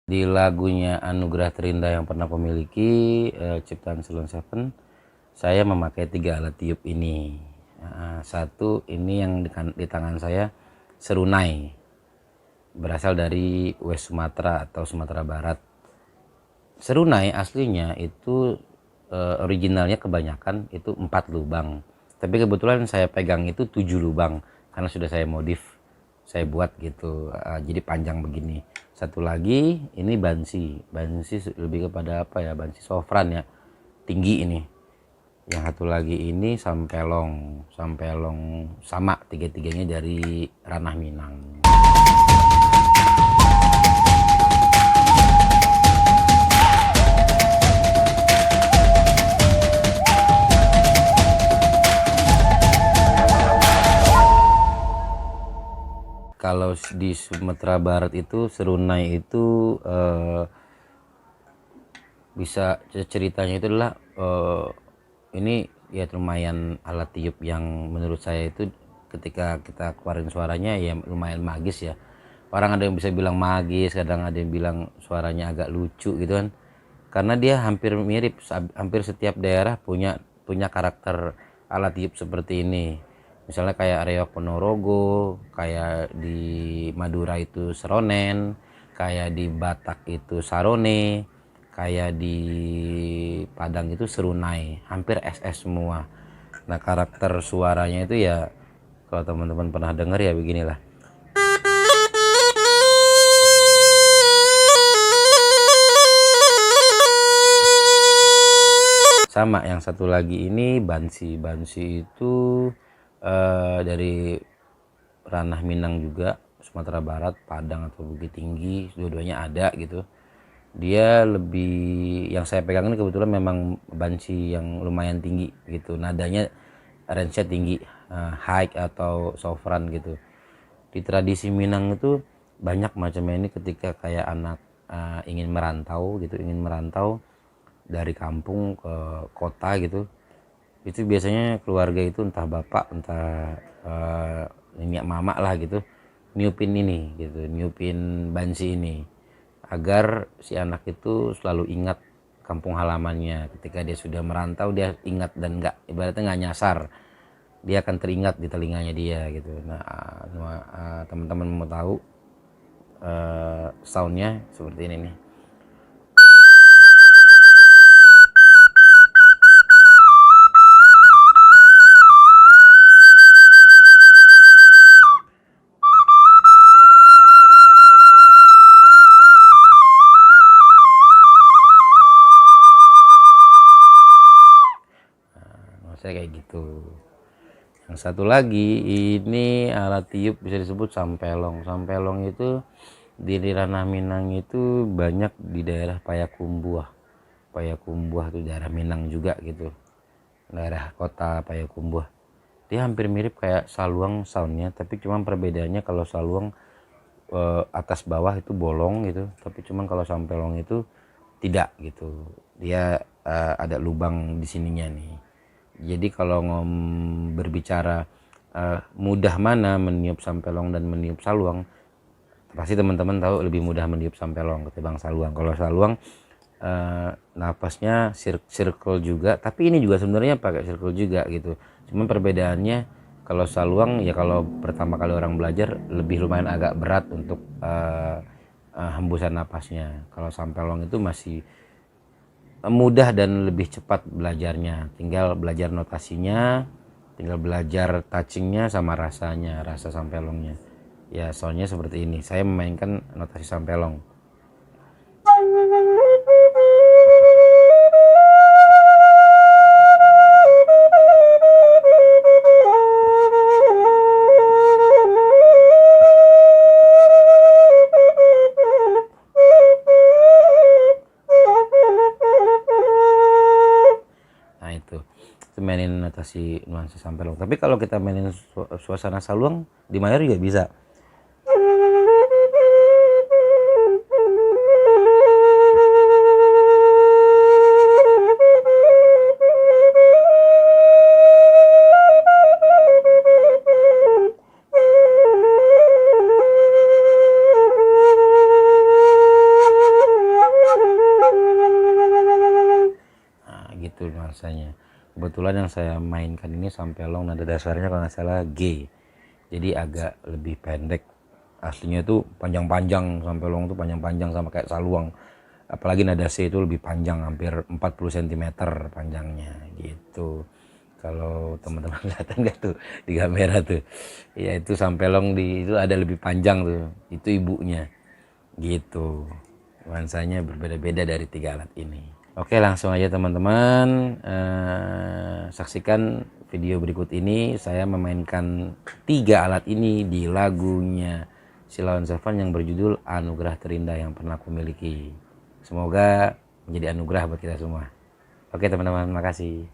Di lagunya Anugerah Terindah Yang Pernah Kumiliki, ciptaan Salon Seven, saya memakai 3 alat tiup ini. Satu ini yang di tangan saya, serunai, berasal dari West Sumatera atau Sumatera Barat. Serunai aslinya itu originalnya kebanyakan itu 4 lubang, tapi kebetulan saya pegang itu 7 lubang karena sudah saya modif, saya buat gitu, jadi panjang begini. Satu lagi ini bansi lebih kepada apa ya, bansi sofran ya, tinggi ini. Yang satu lagi ini sampelong sama, tiga-tiganya dari ranah Minang. Kalau di Sumatera Barat itu serunai itu bisa ceritanya itu adalah ini ya lumayan alat tiup yang menurut saya itu ketika kita keluarin suaranya ya lumayan magis ya. Orang ada yang bisa bilang magis, kadang ada yang bilang suaranya agak lucu gitu kan. Karena dia hampir mirip, hampir setiap daerah punya karakter alat tiup seperti ini. Misalnya kayak Reok Ponorogo, kayak di Madura itu seronen, kayak di Batak itu sarone, kayak di Padang itu serunai, hampir SS semua. Nah karakter suaranya itu ya kalau teman-teman pernah dengar ya beginilah. Sama yang satu lagi ini bansi itu dari ranah Minang juga, Sumatera Barat, Padang atau Bukit Tinggi, dua-duanya ada gitu. Dia lebih, yang saya pegang ini kebetulan memang bansi yang lumayan tinggi gitu, nadanya range-nya tinggi, high atau sofran gitu. Di tradisi Minang itu banyak macamnya ini ketika kayak anak ingin merantau dari kampung ke kota gitu, itu biasanya keluarga itu entah bapak entah nenek mama lah gitu niupin ini gitu, niupin bansi ini agar si anak itu selalu ingat kampung halamannya. Ketika dia sudah merantau dia ingat dan nggak, ibaratnya nggak nyasar, dia akan teringat di telinganya dia gitu. Nah teman-teman mau tahu soundnya seperti ini nih. Saya kayak gitu. Yang satu lagi ini alat tiup bisa disebut sampelong. Sampelong itu di ranah Minang itu banyak di daerah Payakumbuh. Payakumbuh itu daerah Minang juga gitu, daerah kota Payakumbuh. Dia hampir mirip kayak saluang soundnya, tapi cuman perbedaannya kalau saluang atas bawah itu bolong gitu, tapi cuman kalau sampelong itu tidak gitu, dia ada lubang di sininya nih. Jadi kalau berbicara mudah mana meniup sampelong dan meniup saluang, pasti teman-teman tahu lebih mudah meniup sampelong ketimbang saluang. Kalau saluang napasnya circle juga, tapi ini juga sebenarnya pakai circle juga gitu. Cuman perbedaannya kalau saluang ya kalau pertama kali orang belajar lebih lumayan agak berat untuk hembusan napasnya. Kalau sampelong itu masih mudah dan lebih cepat belajarnya, tinggal belajar notasinya, tinggal belajar touchingnya sama rasanya, rasa sampelongnya ya. Soalnya seperti ini, saya memainkan notasi sampelong. Nah itu mainin notasi nuansa sampelong. Tapi kalau kita mainin suasana saluang di mayor juga bisa. nuansanya. Kebetulan yang saya mainkan ini sampelong nada dasarnya kalau nggak salah G, jadi agak lebih pendek. Aslinya itu panjang-panjang, sampelong itu panjang-panjang sama kayak saluang, apalagi nada C itu lebih panjang, hampir 40 cm panjangnya gitu. Kalau teman-teman lihat enggak tuh di kamera tuh, ya itu sampelong itu ada lebih panjang tuh, itu ibunya gitu. Nuansanya berbeda-beda dari 3 alat ini. Oke, langsung aja teman-teman, saksikan video berikut ini. Saya memainkan 3 alat ini di lagunya Sheila on 7 yang berjudul Anugerah Terindah Yang Pernah Kumiliki. Semoga menjadi anugerah buat kita semua. Oke teman-teman, makasih.